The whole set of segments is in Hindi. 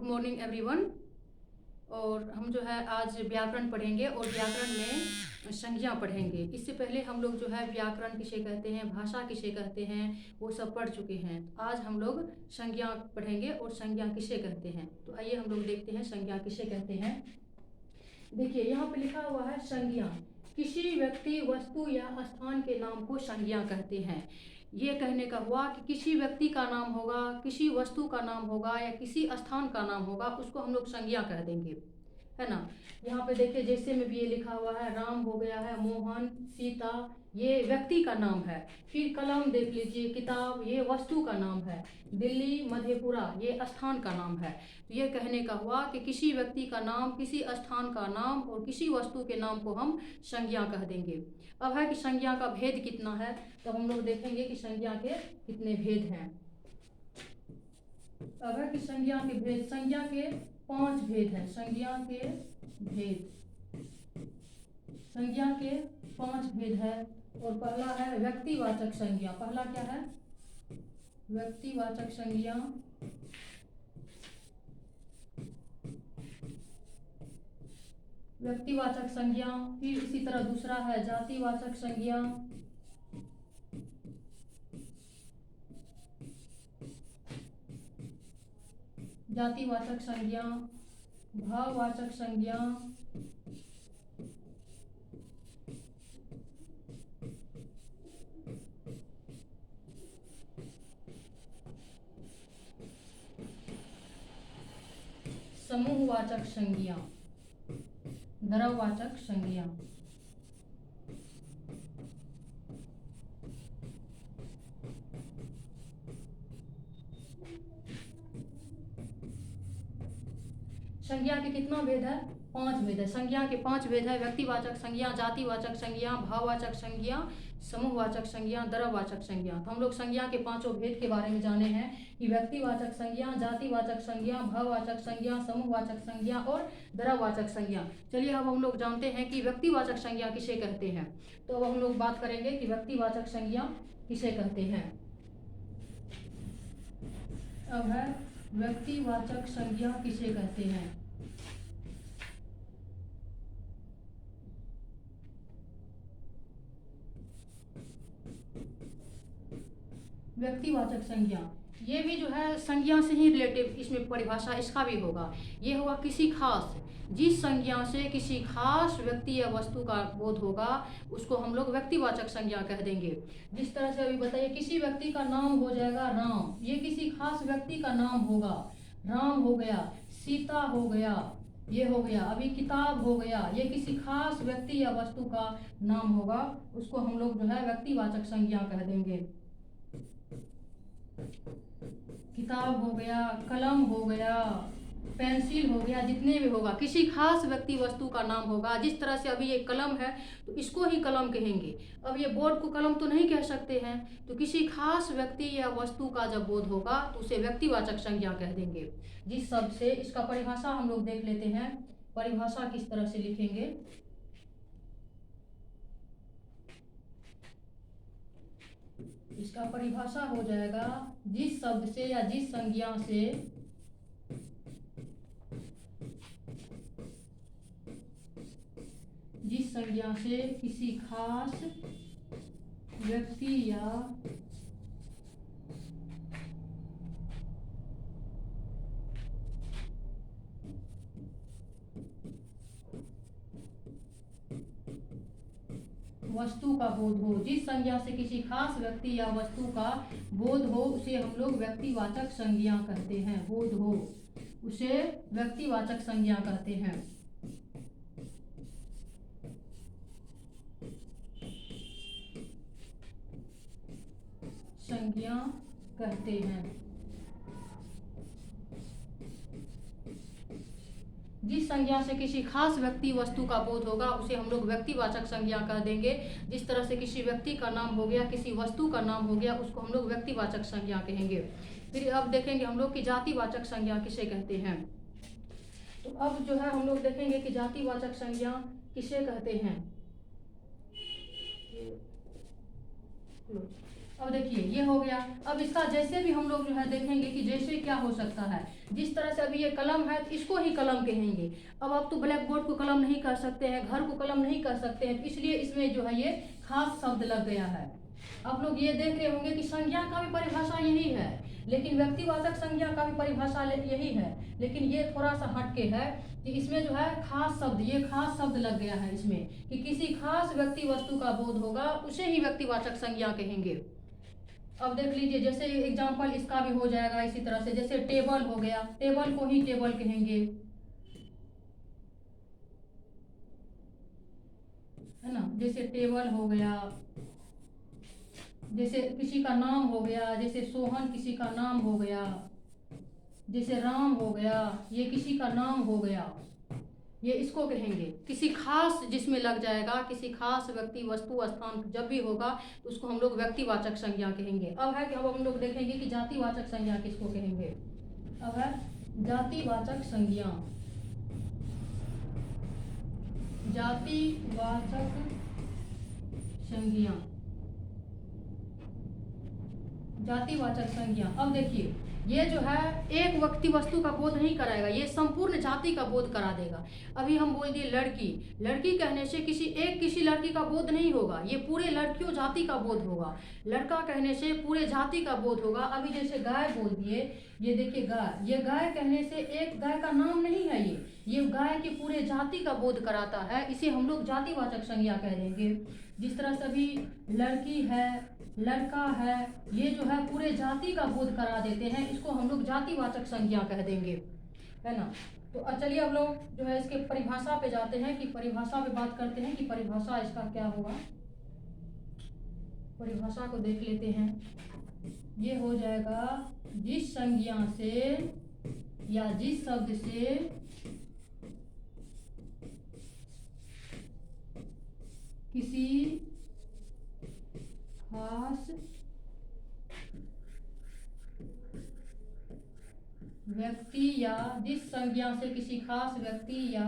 Good morning everyone. और हम जो है आज व्याकरण पढ़ेंगे और व्याकरण में संज्ञा पढ़ेंगे। इससे पहले हम लोग जो है व्याकरण किसे कहते हैं, भाषा किसे कहते हैं, वो सब पढ़ चुके हैं। आज हम लोग संज्ञा पढ़ेंगे और संज्ञा किसे कहते हैं। तो आइए हम लोग देखते हैं संज्ञा किसे कहते हैं। देखिए यहाँ पे लिखा हुआ है संज्ञा, किसी व्यक्ति वस्तु या स्थान के नाम को संज्ञा कहते हैं। ये कहने का हुआ कि किसी व्यक्ति का नाम होगा, किसी वस्तु का नाम होगा या किसी स्थान का नाम होगा, उसको हम लोग संज्ञा कह देंगे, है ना। यहाँ पे देखिए जैसे में भी ये लिखा हुआ है, राम हो गया है, मोहन, सीता, ये व्यक्ति का नाम है। फिर कलम देख लीजिए, किताब, ये वस्तु का नाम है। दिल्ली, मधेपुरा, ये स्थान का नाम है। तो ये कहने का हुआ कि किसी व्यक्ति का नाम, किसी स्थान का नाम और किसी वस्तु के नाम को हम संज्ञा कह देंगे। अब है कि संज्ञा का भेद कितना है, तो हम लोग देखेंगे कि संज्ञा के कितने भेद हैं। अब है कि संज्ञा के भेद, संज्ञा के 5 भेद हैं। संज्ञा के भेद, संज्ञा के 5 भेद है। और पहला है व्यक्तिवाचक संज्ञा। पहला क्या है? व्यक्तिवाचक संज्ञा। व्यक्तिवाचक संज्ञा। फिर इसी तरह दूसरा है जातिवाचक संज्ञा। जातिवाचक संज्ञा, भाववाचक संज्ञा, समूहवाचक संज्ञा, द्रववाचक संज्ञा। संज्ञा के कितना भेद है? 5 भेद है। संज्ञा के 5 भेद है। व्यक्तिवाचक संज्ञा, जातिवाचक संज्ञा, भाववाचक संज्ञा, समूहवाचक संज्ञा, द्रववाचक संज्ञा। तो हम लोग संज्ञा के 5 भेद के बारे में जाने हैं कि व्यक्तिवाचक संज्ञा, जातिवाचक संज्ञा, भाववाचक संज्ञा, समूहवाचक संज्ञा और द्रववाचक संज्ञा। चलिए अब हम लोग जानते हैं कि व्यक्तिवाचक संज्ञा किसे कहते हैं। तो अब हम लोग बात करेंगे कि व्यक्तिवाचक संज्ञा किसे कहते हैं। अब है व्यक्तिवाचक संज्ञा किसे कहते हैं। व्यक्तिवाचक संज्ञा, ये भी जो है संज्ञा से ही रिलेटिव इसमें परिभाषा इसका भी होगा। ये होगा किसी खास, जिस संज्ञा से किसी खास व्यक्ति या वस्तु का बोध होगा उसको हम लोग व्यक्तिवाचक संज्ञा कह देंगे। जिस तरह से अभी बताइए, किसी व्यक्ति का नाम हो जाएगा राम, ये किसी खास व्यक्ति का नाम होगा। राम हो गया, सीता हो गया, ये हो गया। अभी किताब हो गया, ये किसी खास व्यक्ति या वस्तु का नाम होगा, उसको हम लोग जो है व्यक्तिवाचक संज्ञा कह देंगे। किताब हो गया, कलम हो गया, पेंसिल हो गया, जितने भी होगा किसी खास व्यक्ति वस्तु का नाम होगा। जिस तरह से अभी ये कलम है तो इसको ही कलम कहेंगे। अब ये बोर्ड को कलम तो नहीं कह सकते हैं, तो किसी खास व्यक्ति या वस्तु का जब बोध होगा तो उसे व्यक्तिवाचक संज्ञा कह देंगे। जिस शब्द से, इसका परिभाषा हम लोग देख लेते हैं। परिभाषा किस तरह से लिखेंगे। इसका परिभाषा हो जाएगा, जिस शब्द से या जिस संज्ञा से किसी खास व्यक्ति या वस्तु का बोध हो, जिस संज्ञा से किसी खास व्यक्ति या वस्तु का बोध हो उसे हम लोग व्यक्तिवाचक संज्ञा कहते हैं। बोध हो उसे व्यक्तिवाचक संज्ञा कहते हैं। संज्ञा कहते हैं। जिस संज्ञा से किसी खास व्यक्ति वस्तु का बोध होगा उसे हम लोग व्यक्तिवाचक संज्ञा कह देंगे। जिस तरह से किसी व्यक्ति का नाम हो गया, किसी वस्तु का नाम हो गया, उसको हम लोग व्यक्तिवाचक संज्ञा कहेंगे। फिर अब देखेंगे हम लोग कि जातिवाचक संज्ञा किसे कहते हैं। तो अब जो है हम लोग देखेंगे कि जातिवाचक संज्ञा किसे कहते हैं। अब देखिए ये हो गया। अब इसका जैसे भी हम लोग जो है देखेंगे कि जैसे क्या हो सकता है, जिस तरह से अभी ये कलम है तो इसको ही कलम कहेंगे। अब आप तो ब्लैक बोर्ड को कलम नहीं कर सकते हैं, घर को कलम नहीं कर सकते हैं, तो इसलिए इसमें जो है ये खास शब्द लग गया है। आप लोग ये देख रहे होंगे कि संज्ञा का भी परिभाषा यही है, लेकिन व्यक्तिवाचक संज्ञा का भी परिभाषा यही है, लेकिन ये थोड़ा सा हटके है कि इसमें जो है खास शब्द, ये खास शब्द लग गया है इसमें कि किसी खास व्यक्ति वस्तु का बोध होगा, उसे ही व्यक्तिवाचक संज्ञा कहेंगे। अब देख लीजिए, जैसे एग्जाम्पल इसका भी हो जाएगा इसी तरह से, जैसे टेबल हो गया, टेबल को ही टेबल कहेंगे, है ना। जैसे टेबल हो गया, जैसे किसी का नाम हो गया, जैसे सोहन किसी का नाम हो गया, जैसे राम हो गया, ये किसी का नाम हो गया, ये इसको कहेंगे। किसी खास जिसमें लग जाएगा, किसी खास व्यक्ति वस्तु स्थान जब भी होगा तो उसको हम लोग व्यक्तिवाचक संज्ञा कहेंगे। अब है कि अब हम लोग देखेंगे कि जातिवाचक संज्ञा किसको कहेंगे। अब है जातिवाचक संज्ञा। जातिवाचक संज्ञा, जातिवाचक संज्ञा। अब देखिए ये जो है एक व्यक्ति वस्तु का बोध नहीं कराएगा, ये संपूर्ण जाति का बोध करा देगा। अभी हम बोल दिए लड़की, लड़की कहने से किसी लड़की का बोध नहीं होगा, ये पूरे लड़कियों जाति का बोध होगा। लड़का कहने से पूरे जाति का बोध होगा। अभी जैसे गाय बोल दिए, ये देखिए गाय, ये गाय कहने से एक गाय का नाम नहीं है, ये गाय के पूरे जाति का बोध कराता है, इसे हम लोग जातिवाचक संज्ञा कह देंगे। जिस तरह से अभी लड़की है, लड़का है, ये जो है पूरे जाति का बोध करा देते हैं, इसको हम लोग जातिवाचक संज्ञा कह देंगे, है ना। तो चलिए अब लोग जो है इसके परिभाषा पे जाते हैं, कि परिभाषा पे बात करते हैं कि परिभाषा इसका क्या होगा। परिभाषा को देख लेते हैं। ये हो जाएगा जिस संज्ञा से या जिस शब्द से किसी खास व्यक्ति या जिस संज्ञा से किसी खास व्यक्ति या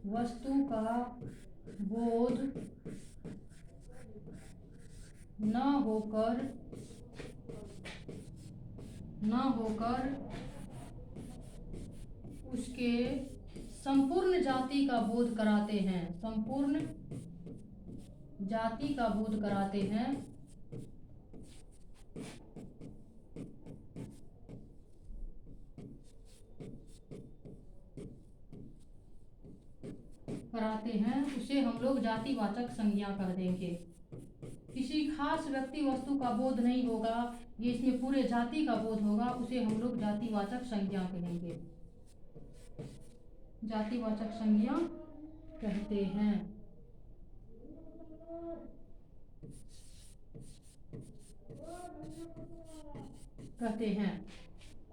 वस्तु का बोध न होकर उसके संपूर्ण जाति का बोध कराते हैं, संपूर्ण जाति का बोध कराते हैं, उसे हम लोग जातिवाचक संज्ञा कह देंगे। किसी खास व्यक्ति वस्तु का बोध नहीं होगा, ये इसमें पूरे जाति का बोध होगा, उसे हम लोग जातिवाचक संज्ञा कहेंगे, जातिवाचक संज्ञा कहते हैं।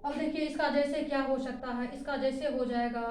अब देखिए इसका जैसे क्या हो सकता है, इसका जैसे हो जाएगा,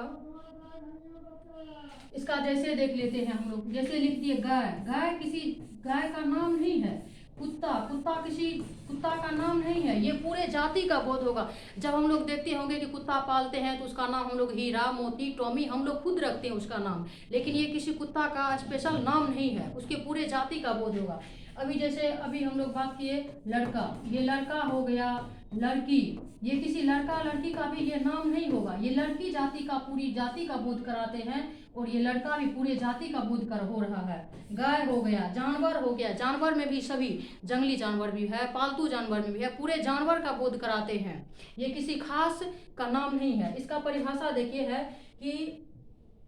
इसका जैसे देख लेते हैं हम लोग। जैसे लिख दिए गाय, गाय किसी गाय का नाम नहीं है। कुत्ता किसी कुत्ता का नाम नहीं है, ये पूरे जाति का बोध होगा। जब हम लोग देखते होंगे कि कुत्ता पालते हैं तो उसका नाम हम लोग हीरा, मोती, टॉमी हम लोग खुद रखते हैं उसका नाम, लेकिन ये किसी कुत्ता का स्पेशल नाम नहीं है, उसके पूरे जाति का बोध होगा। अभी जैसे अभी हम लोग बात किए लड़का, ये लड़का हो गया, लड़की, ये किसी लड़का लड़की का भी ये नाम नहीं होगा, ये लड़की जाति का पूरी जाति का बोध कराते हैं, और ये लड़का भी पूरे जाति का बोध कर हो रहा है। गाय हो गया, जानवर हो गया, जानवर में भी सभी जंगली जानवर भी है, पालतू जानवर में भी है, पूरे जानवर का बोध कराते हैं, ये किसी खास का नाम नहीं है। इसका परिभाषा देखिए है कि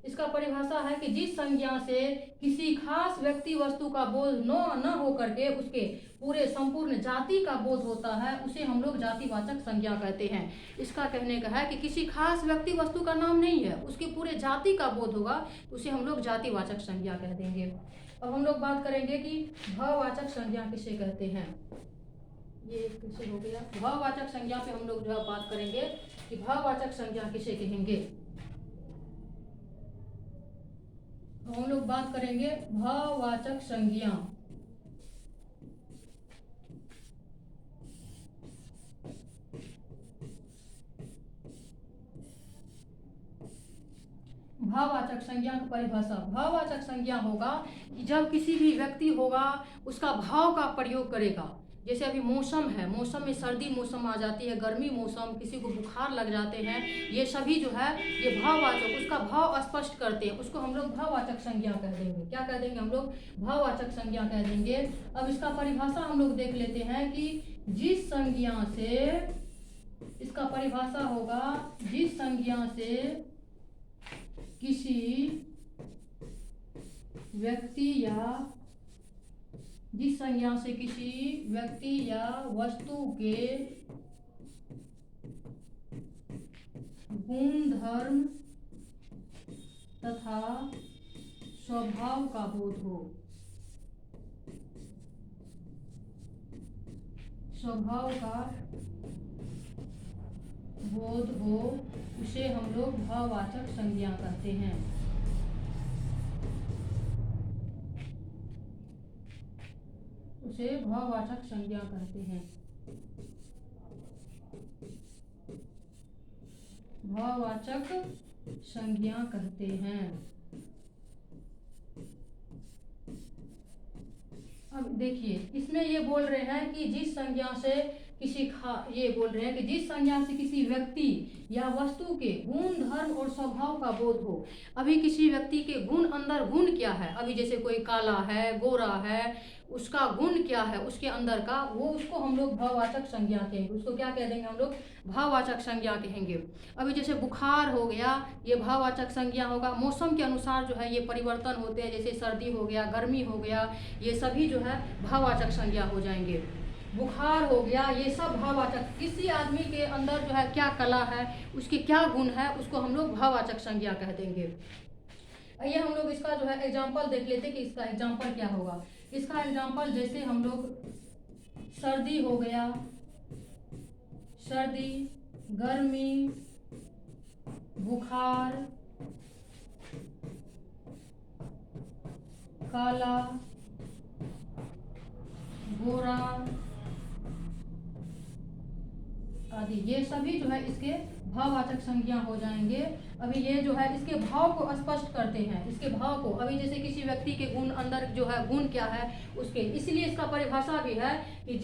इसका परिभाषा है कि जिस संज्ञा से किसी खास व्यक्ति वस्तु का बोध न हो करके उसके पूरे संपूर्ण जाति का बोध होता है, उसे हम लोग जातिवाचक संज्ञा कहते हैं। इसका कहने का है कि किसी खास व्यक्ति वस्तु का नाम नहीं है, उसके पूरे जाति का बोध होगा, उसे हम लोग जातिवाचक संज्ञा कह देंगे। अब हम लोग बात करेंगे कि भाववाचक संज्ञा किसे कहते हैं। ये कैसे हो गया, भाववाचक संज्ञा पे हम लोग जो है बात करेंगे कि भाववाचक संज्ञा किसे कहेंगे। हम लोग बात करेंगे भाववाचक संज्ञा। भाववाचक संज्ञा की परिभाषा, भाववाचक संज्ञा होगा कि जब किसी भी व्यक्ति होगा उसका भाव का प्रयोग करेगा। जैसे अभी मौसम है, मौसम में सर्दी मौसम आ जाती है, गर्मी मौसम, किसी को बुखार लग जाते हैं, ये सभी जो है ये भाववाचक, उसका भाव स्पष्ट करते हैं, उसको हम लोग भाववाचक संज्ञा कह देंगे। क्या कह देंगे हम लोग? भाववाचक संज्ञा कह देंगे। अब इसका परिभाषा हम लोग देख लेते हैं कि जिस संज्ञा से, इसका परिभाषा होगा जिस संज्ञा से किसी व्यक्ति या जिस संज्ञा से किसी व्यक्ति या वस्तु के गुण धर्म तथा स्वभाव का बोध हो, स्वभाव का बोध हो, उसे हम लोग भाववाचक संज्ञा कहते हैं। उसे भाववाचक संज्ञा कहते हैं। भाववाचक संज्ञा कहते हैं। अब देखिए, इसमें ये बोल रहे हैं कि जिस संज्ञा से ये बोल रहे हैं कि जिस संज्ञा से किसी व्यक्ति या वस्तु के गुण धर्म और स्वभाव का बोध हो। अभी किसी व्यक्ति के गुण, अंदर गुण क्या है, अभी जैसे कोई काला है, गोरा है, उसका गुण क्या है उसके अंदर का, वो उसको हम लोग भाववाचक संज्ञा कहेंगे। उसको क्या कह देंगे हम लोग? भाववाचक संज्ञा कहेंगे। अभी जैसे बुखार हो गया, ये भाववाचक संज्ञा होगा। मौसम के अनुसार जो है ये परिवर्तन होते हैं, जैसे सर्दी हो गया, गर्मी हो गया, ये सभी जो है भाववाचक संज्ञा हो जाएंगे। बुखार हो गया, ये सब भाववाचक, किसी आदमी के अंदर जो है क्या कला है, उसके क्या गुण है, उसको हम लोग भाववाचक संज्ञा कह देंगे। आइए हम लोग इसका जो है एग्जाम्पल देख लेते कि इसका एग्जाम्पल क्या होगा। इसका एग्जाम्पल जैसे हम लोग सर्दी हो गया, सर्दी, गर्मी, बुखार, काला, गोरा आदि, ये सभी जो है इसके भाववाचक संज्ञा हो जाएंगे। अभी ये जो है इसके भाव को स्पष्ट करते हैं, इसके भाव को। अभी जैसे किसी व्यक्ति के गुण, अंदर जो है गुण क्या है उसके, इसलिए इसका परिभाषा भी है कि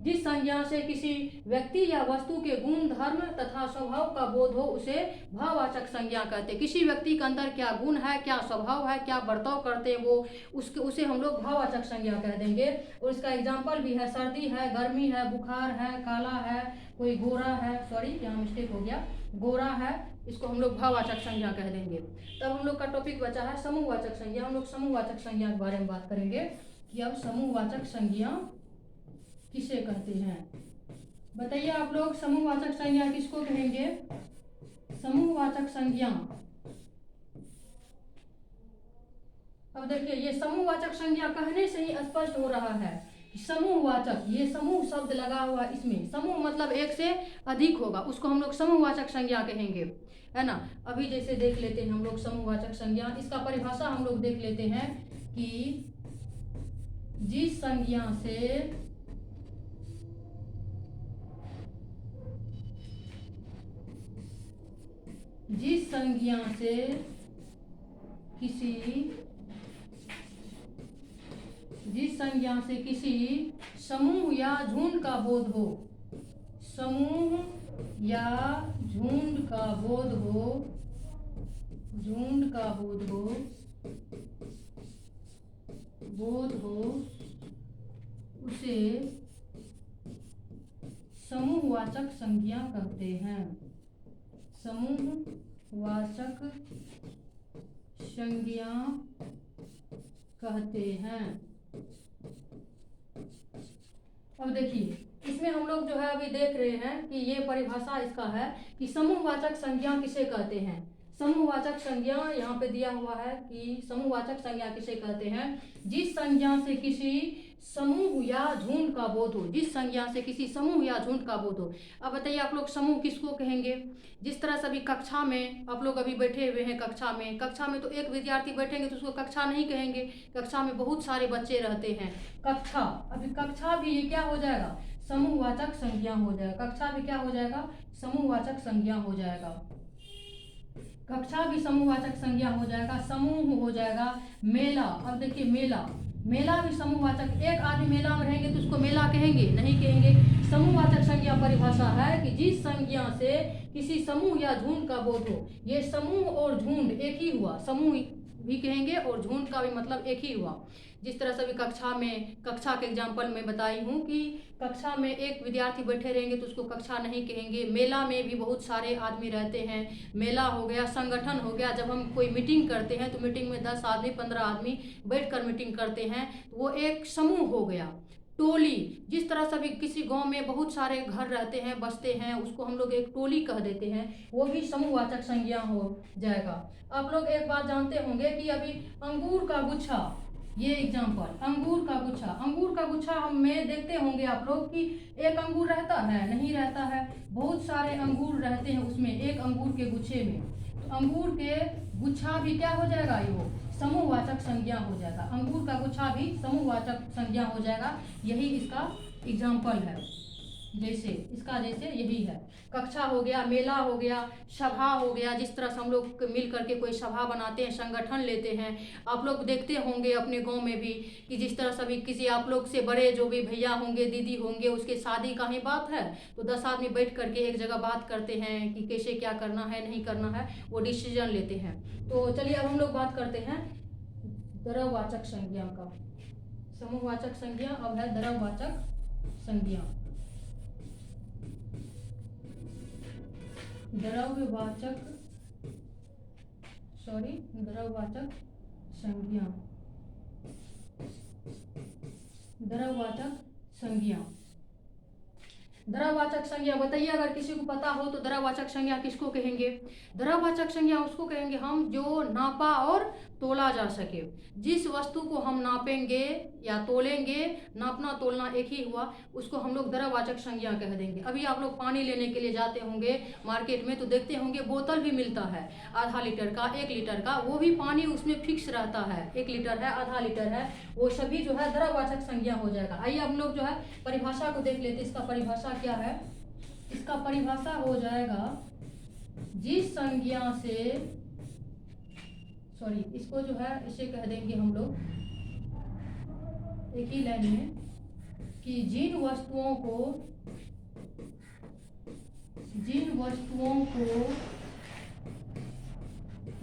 जिस संज्ञा से किसी व्यक्ति या वस्तु के गुण धर्म तथा स्वभाव का बोध हो, उसे भाववाचक संज्ञा कहते हैं। किसी व्यक्ति के अंदर क्या गुण है, क्या स्वभाव है, क्या बर्ताव करते हैं वो, उसे हम लोग भाववाचक संज्ञा कह देंगे। और इसका एग्जाम्पल भी है, सर्दी है, गर्मी है, बुखार है, काला है, कोई गोरा है, सॉरी यहाँ मिस्टेक हो गया, गोरा है, इसको हम लोग भाववाचक संज्ञा कह देंगे। तब हम लोग का टॉपिक बचा है समूहवाचक संज्ञा। हम लोग समूहवाचक संज्ञा के बारे में बात करेंगे कि अब समूहवाचक संज्ञा किसे कहते हैं। बताइए आप लोग, समूहवाचक संज्ञा किसको कहेंगे? समूहवाचक संज्ञा। अब देखिए, ये समूहवाचक संज्ञा कहने से ही स्पष्ट हो रहा है। समूहवाचक, ये समूह शब्द लगा हुआ, इसमें समूह मतलब एक से अधिक होगा, उसको हम लोग समूहवाचक संज्ञा कहेंगे, है ना। अभी जैसे देख लेते हैं हम लोग समूहवाचक संज्ञा, इसका परिभाषा हम लोग देख लेते हैं कि जिस संज्ञा से किसी समूह या झुंड का बोध हो, समूह या झुंड का बोध हो, उसे समूहवाचक संज्ञा कहते हैं। समूहवाचक संज्ञा कहते हैं। अब देखिए, इसमें हम लोग जो है अभी देख रहे हैं कि ये परिभाषा इसका है कि समूहवाचक संज्ञा किसे कहते हैं। समूहवाचक संज्ञा यहाँ पे दिया हुआ है कि समूहवाचक संज्ञा किसे कहते हैं? जिस संज्ञा से किसी समूह या झुंड का बोध हो, जिस संज्ञा से किसी समूह या झुंड का बोध हो। अब बताइए आप लोग, समूह किसको कहेंगे? जिस तरह से अभी कक्षा में आप लोग अभी बैठे हुए हैं, कक्षा में तो एक विद्यार्थी बैठेंगे तो उसको कक्षा नहीं कहेंगे, कक्षा में बहुत सारे बच्चे रहते हैं। कक्षा भी ये क्या हो जाएगा? समूहवाचक संज्ञा हो जाएगा। कक्षा भी क्या हो जाएगा? समूहवाचक संज्ञा हो जाएगा। कक्षा भी समूहवाचक संज्ञा हो जाएगा। समूह हो जाएगा। मेला, अब देखिए मेला, मेला भी समूहवाचक, एक आदमी मेला में रहेंगे तो उसको मेला कहेंगे? नहीं कहेंगे। समूहवाचक संज्ञा परिभाषा है कि जिस संज्ञा से किसी समूह या झुंड का बोध हो। ये समूह और झुंड एक ही हुआ, समूह भी कहेंगे और झुंड का भी मतलब एक ही हुआ। जिस तरह से भी कक्षा के एग्जाम्पल में बताई हूँ कि कक्षा में एक विद्यार्थी बैठे रहेंगे तो उसको कक्षा नहीं कहेंगे। मेला में भी बहुत सारे आदमी रहते हैं, मेला हो गया, संगठन हो गया। जब हम कोई मीटिंग करते हैं तो मीटिंग में 10 आदमी 15 आदमी बैठकर मीटिंग करते हैं, तो वो एक समूह हो गया। टोली, जिस तरह से भी किसी गांव में बहुत सारे घर रहते हैं, बसते हैं, उसको हम लोग एक टोली कह देते हैं, वो भी समूहवाचक संज्ञा हो जाएगा। आप लोग एक बात जानते होंगे कि अभी अंगूर का गुच्छा, ये एग्जाम्पल, अंगूर का गुच्छा हम में देखते होंगे आप लोग कि एक अंगूर रहता है? नहीं रहता है, बहुत सारे अंगूर रहते हैं उसमें, एक अंगूर के गुच्छे में। तो अंगूर के गुच्छा भी क्या हो जाएगा? ये समूहवाचक संज्ञा हो जाएगा। अंगूर का गुच्छा भी समूहवाचक संज्ञा हो जाएगा। यही इसका एग्जाम्पल है। जैसे यही है। कक्षा हो गया, मेला हो गया, सभा हो गया। जिस तरह से हम लोग मिल करके कोई सभा बनाते हैं, संगठन लेते हैं। आप लोग देखते होंगे अपने गांव में भी कि जिस तरह से भी किसी आप लोग से बड़े जो भी भैया होंगे, दीदी होंगे, उसके शादी का ही बात है तो 10 आदमी बैठ करके एक जगह बात करते हैं कि कैसे क्या करना है, नहीं करना है, वो डिसीजन लेते हैं। तो चलिए अब हम लोग बात करते हैं द्रव्यवाचक संज्ञा का। समूहवाचक संज्ञा, अब है द्रव्यवाचक संज्ञा। द्रव्यवाचक संज्ञा। द्रव्यवाचक संज्ञा बताइए, अगर किसी को पता हो तो द्रव्यवाचक संज्ञा किसको कहेंगे? द्रव्यवाचक संज्ञा उसको कहेंगे हम जो नापा और तोला जा सके। जिस वस्तु को हम नापेंगे या तोलेंगे, नापना तोलना एक ही हुआ, उसको हम लोग द्रव्यवाचक संज्ञा कह देंगे। अभी आप लोग पानी लेने के लिए जाते होंगे मार्केट में तो देखते होंगे बोतल भी मिलता है, आधा लीटर का, 1 लीटर का, वो भी पानी उसमें फिक्स रहता है, 1 लीटर है, आधा लीटर है, वो सभी जो है द्रव्यवाचक संज्ञा हो जाएगा। आइए हम लोग जो है परिभाषा को देख लेते। इसका परिभाषा क्या है? इसका परिभाषा हो जाएगा जिस संज्ञा से, इसको जो है इसे कह देंगे हम लोग एक ही लाइन में कि जिन वस्तुओं को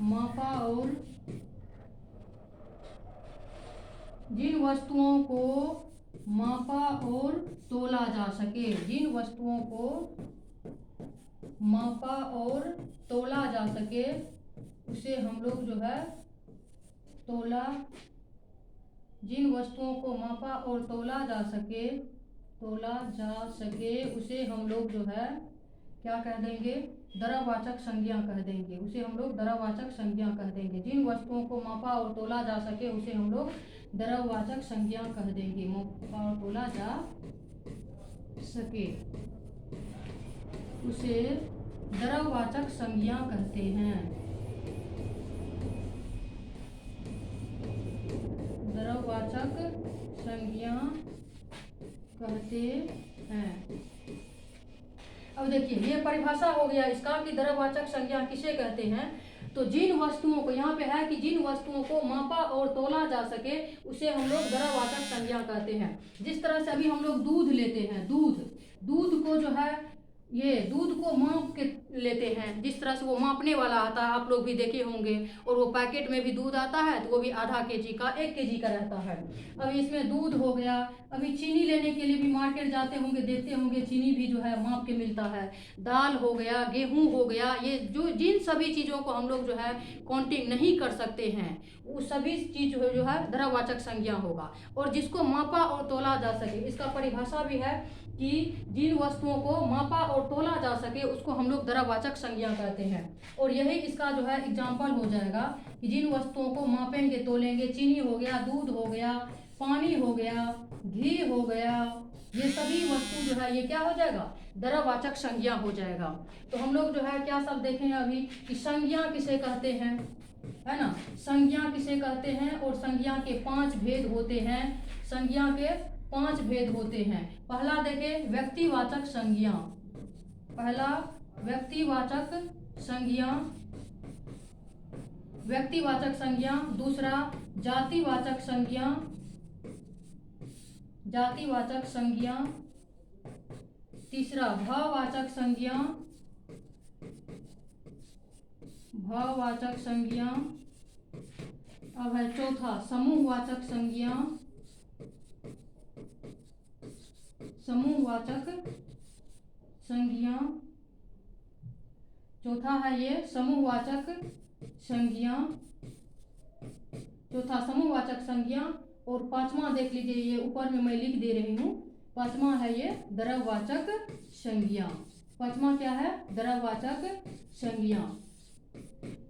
मापा और तोला जा सके, जिन वस्तुओं को मापा और तोला जा सके उसे हम लोग जो है जिन वस्तुओं को मापा और तोला जा सके उसे हम लोग जो है क्या कह देंगे? द्रव्यवाचक संज्ञा कह देंगे। उसे हम लोग द्रव्यवाचक संज्ञा कह देंगे। जिन वस्तुओं को मापा और तोला जा सके उसे हम लोग द्रव्यवाचक संज्ञा कह देंगे। मापा और तोला जा सके उसे द्रव्यवाचक संज्ञा कहते हैं। द्रव्यवाचक संज्ञा कहते हैं। अब देखिए ये परिभाषा हो गया इसका कि द्रव्यवाचक संज्ञा किसे कहते हैं। तो जिन वस्तुओं को, यहाँ पे है कि जिन वस्तुओं को मापा और तोला जा सके उसे हम लोग द्रव्यवाचक संज्ञा कहते हैं। जिस तरह से अभी हम लोग दूध लेते हैं, दूध को जो है ये दूध को माप के लेते हैं। जिस तरह से वो मापने वाला आता है, आप लोग भी देखे होंगे, और वो पैकेट में भी दूध आता है तो वो भी आधा केजी का, 1 केजी का रहता है। अभी इसमें दूध हो गया। अभी चीनी लेने के लिए भी मार्केट जाते होंगे, देखते होंगे चीनी भी जो है माप के मिलता है। दाल हो गया, गेहूं हो गया, ये जो जिन सभी चीज़ों को हम लोग जो है काउंटिंग नहीं कर सकते हैं वो सभी चीज जो है द्रव्यवाचक संज्ञा होगा। और जिसको मापा और तोला जा सके, इसका परिभाषा भी है कि जिन वस्तुओं को मापा और तोला जा सके उसको हम लोग द्रव्यवाचक संज्ञा कहते हैं। और यही इसका जो है एग्जाम्पल हो जाएगा कि जिन वस्तुओं को मापेंगे तोलेंगे, चीनी हो गया, दूध हो गया, पानी हो गया, घी हो गया, ये सभी वस्तु जो है ये क्या हो जाएगा? द्रव्यवाचक संज्ञा हो जाएगा। तो हम लोग जो है क्या सब देखें अभी कि संज्ञा किसे कहते हैं, है ना? संज्ञा किसे कहते हैं और संज्ञा के 5 भेद होते हैं। संज्ञा के 5 भेद होते हैं। पहला देखें व्यक्तिवाचक संज्ञा, पहला व्यक्तिवाचक संज्ञा, दूसरा जातिवाचक संज्ञा, जातिवाचक संज्ञा, तीसरा भाववाचक संज्ञा, भाववाचक संज्ञा, अब है चौथा समूहवाचक संज्ञा, समूहवाचक संज्ञा, चौथा है ये समूहवाचक संज्ञा, चौथा समूहवाचक संज्ञा। और पांचवा देख लीजिए, ये ऊपर में मैं लिख दे रही हूँ, पांचवा है ये द्रव्यवाचक संज्ञा। पांचवा क्या है? द्रव्यवाचक संज्ञा।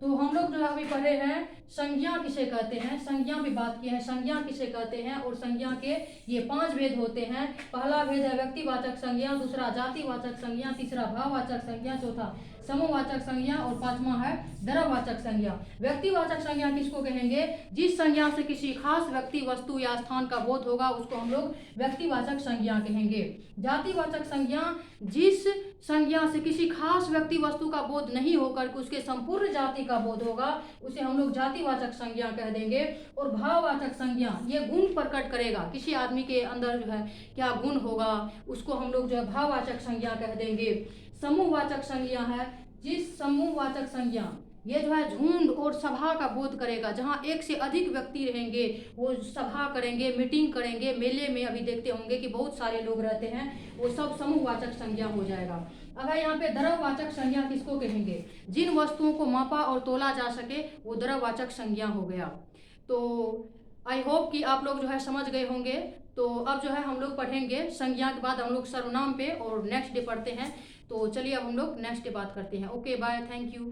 तो हम लोग जो अभी पढ़े हैं संज्ञा किसे कहते हैं, संज्ञा भी बात की है, संज्ञा किसे कहते हैं और संज्ञा के ये 5 भेद होते हैं। पहला भेद है व्यक्तिवाचक संज्ञा, दूसरा जातिवाचक संज्ञा, तीसरा भाववाचक संज्ञा, चौथा समूहवाचक संज्ञा और पांचवा है द्रव्यवाचक संज्ञा। व्यक्तिवाचक संज्ञा किसको कहेंगे? जिस संज्ञा से किसी खास व्यक्ति, वस्तु या स्थान का बोध होगा उसको हम लोग व्यक्तिवाचक संज्ञा कहेंगे। जातिवाचक संज्ञा, जिस संज्ञा से किसी खास व्यक्ति, वस्तु का बोध नहीं होकर के उसके संपूर्ण जाति का बोध होगा उसे हम लोग जातिवाचक संज्ञा कह देंगे। और भाववाचक संज्ञा, ये गुण प्रकट करेगा, किसी आदमी के अंदर जो है क्या गुण होगा उसको हम लोग जो है भाववाचक संज्ञा कह देंगे। समूहवाचक संज्ञा है, जिस समूहवाचक संज्ञा, ये जो है झुंड और सभा का बोध करेगा, जहाँ एक से अधिक व्यक्ति रहेंगे, वो सभा करेंगे, मीटिंग करेंगे, मेले में अभी देखते होंगे कि बहुत सारे लोग रहते हैं, वो सब समूहवाचक संज्ञा हो जाएगा। अब यहाँ पे द्रव्यवाचक संज्ञा किसको कहेंगे? जिन वस्तुओं को मापा और तोला जा सके वो द्रव्यवाचक संज्ञा हो गया। तो आई होप कि आप लोग जो है समझ गए होंगे। तो अब जो है हम लोग पढ़ेंगे संज्ञा के बाद हम लोग सर्वनाम पे और नेक्स्ट डे पढ़ते हैं। तो चलिए अब हम लोग नेक्स्ट डे बात करते हैं। Okay bye, thank you.